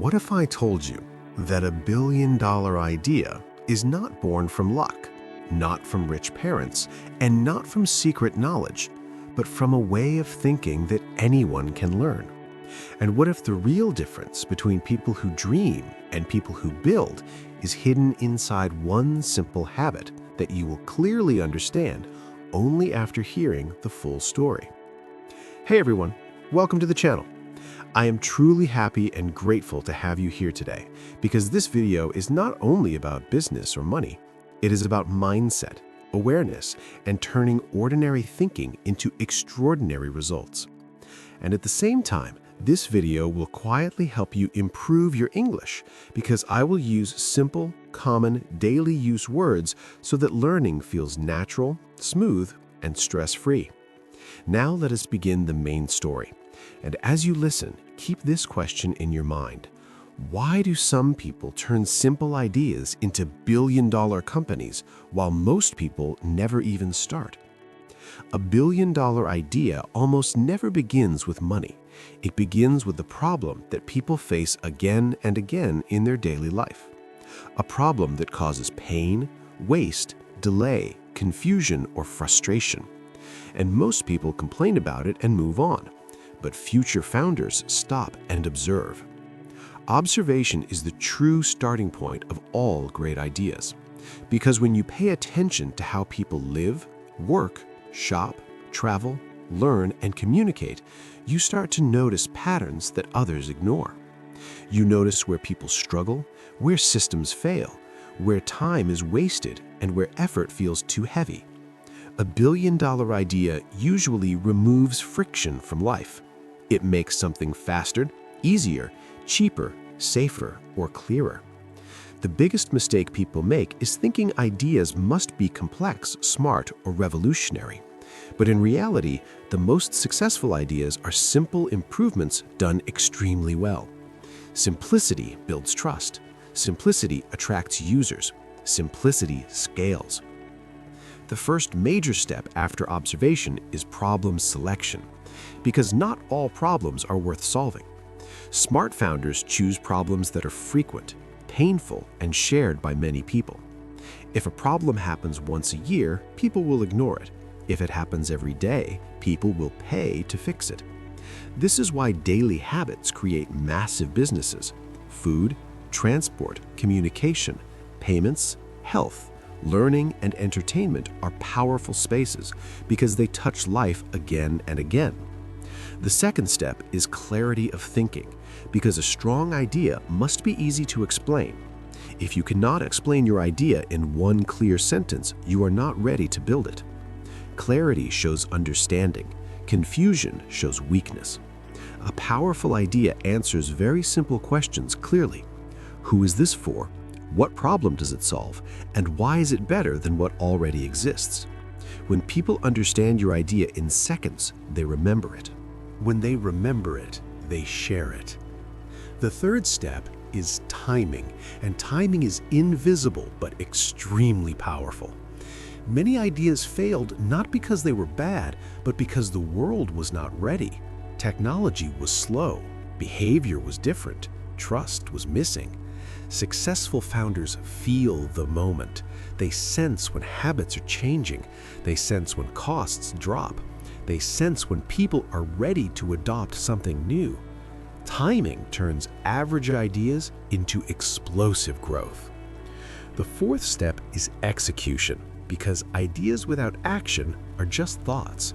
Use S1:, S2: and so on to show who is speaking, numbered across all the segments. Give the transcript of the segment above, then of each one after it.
S1: What if I told you that $1 billion idea is not born from luck, not from rich parents, and not from secret knowledge, but from a way of thinking that anyone can learn? And what if the real difference between people who dream and people who build is hidden inside one simple habit that you will clearly understand only after hearing the full story? Hey everyone, welcome to the channel. I am truly happy and grateful to have you here today because this video is not only about business or money, it is about mindset, awareness, and turning ordinary thinking into extraordinary results. And at the same time, this video will quietly help you improve your English because I will use simple, common, daily use words so that learning feels natural, smooth, and stress-free. Now let us begin the main story. And as you listen, keep this question in your mind. Why do some people turn simple ideas into billion-dollar companies while most people never even start? A billion-dollar idea almost never begins with money. It begins with the problem that people face again and again in their daily life. A problem that causes pain, waste, delay, confusion, or frustration. And most people complain about it and move on. But future founders stop and observe. Observation is the true starting point of all great ideas. Because when you pay attention to how people live, work, shop, travel, learn, and communicate, you start to notice patterns that others ignore. You notice where people struggle, where systems fail, where time is wasted, and where effort feels too heavy. A billion-dollar idea usually removes friction from life. It makes something faster, easier, cheaper, safer, or clearer. The biggest mistake people make is thinking ideas must be complex, smart, or revolutionary. But in reality, the most successful ideas are simple improvements done extremely well. Simplicity builds trust. Simplicity attracts users. Simplicity scales. The first major step after observation is problem selection, because not all problems are worth solving. Smart founders choose problems that are frequent, painful, and shared by many people. If a problem happens once a year, people will ignore it. If it happens every day, people will pay to fix it. This is why daily habits create massive businesses. Food, transport, communication, payments, health, learning, and entertainment are powerful spaces because they touch life again and again. The second step is clarity of thinking, because a strong idea must be easy to explain. If you cannot explain your idea in one clear sentence, you are not ready to build it. Clarity shows understanding. Confusion shows weakness. A powerful idea answers very simple questions clearly. Who is this for? What problem does it solve? And why is it better than what already exists? When people understand your idea in seconds, they remember it. When they remember it, they share it. The third step is timing, and timing is invisible but extremely powerful. Many ideas failed not because they were bad, but because the world was not ready. Technology was slow, behavior was different, trust was missing. Successful founders feel the moment. They sense when habits are changing. They sense when costs drop. They sense when people are ready to adopt something new. Timing turns average ideas into explosive growth. The fourth step is execution, because ideas without action are just thoughts.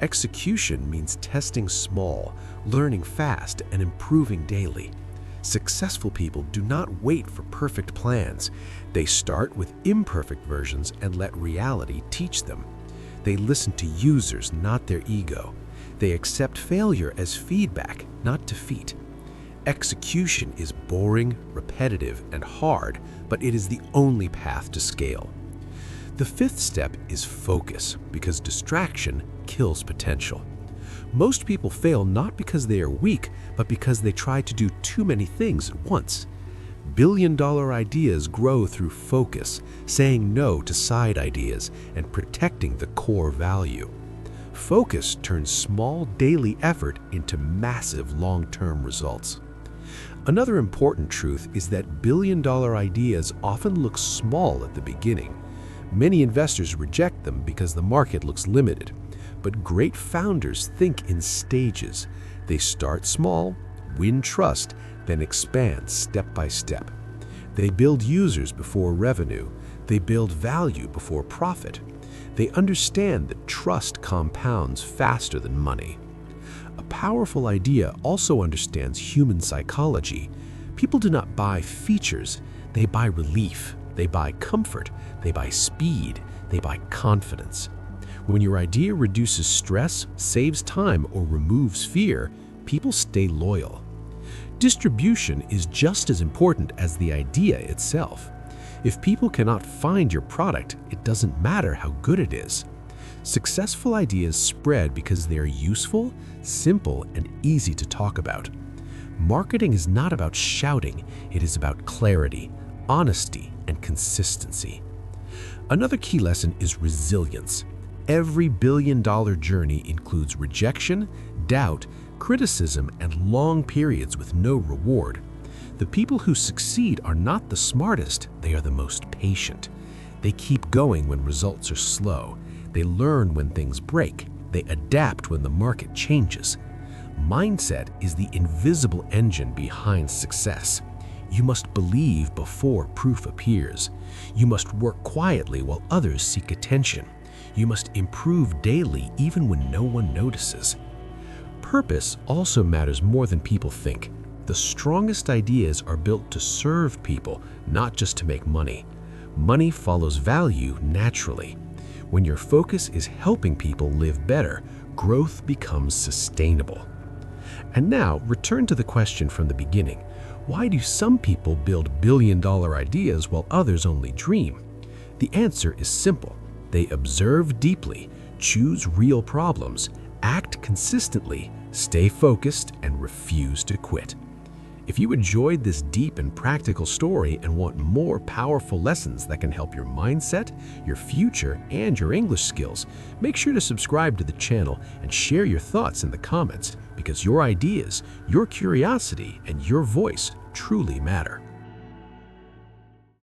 S1: Execution means testing small, learning fast, and improving daily. Successful people do not wait for perfect plans. They start with imperfect versions and let reality teach them. They listen to users, not their ego. They accept failure as feedback, not defeat. Execution is boring, repetitive, and hard, but it is the only path to scale. The fifth step is focus, because distraction kills potential. Most people fail not because they are weak, but because they try to do too many things at once. Billion-dollar ideas grow through focus, saying no to side ideas, and protecting the core value. Focus turns small daily effort into massive long-term results.
S2: Another important truth is that billion-dollar ideas often look small at the beginning. Many investors reject them because the market looks limited. But great founders think in stages. They start small, win trust, then expand step by step. They build users before revenue. They build value before profit. They understand that trust compounds faster than money. A powerful idea also understands human psychology. People do not buy features, they buy relief, they buy comfort, they buy speed, they buy confidence. When your idea reduces stress, saves time, or removes fear, people stay loyal. Distribution is just as important as the idea itself. If people cannot find your product, it doesn't matter how good it is. Successful ideas spread because they are useful, simple, and easy to talk about. Marketing is not about shouting, it is about clarity, honesty, and consistency. Another key lesson is resilience. Every billion-dollar journey includes rejection, doubt, criticism, and long periods with no reward. The people who succeed are not the smartest, they are the most patient. They keep going when results are slow. They learn when things break. They adapt when the market changes. Mindset is the invisible engine behind success. You must believe before proof appears. You must work quietly while others seek attention. You must improve daily even when no one notices. Purpose also matters more than people think. The strongest ideas are built to serve people, not just to make money. Money follows value naturally. When your focus is helping people live better, growth becomes sustainable. And now, return to the question from the beginning. Why do some people build billion-dollar ideas while others only dream? The answer is simple. They observe deeply, choose real problems, act consistently, stay focused, and refuse to quit. If you enjoyed this deep and practical story and want more powerful lessons that can help your mindset, your future, and your English skills, make sure to subscribe to the channel and share your thoughts in the comments, because your ideas, your curiosity, and your voice truly matter.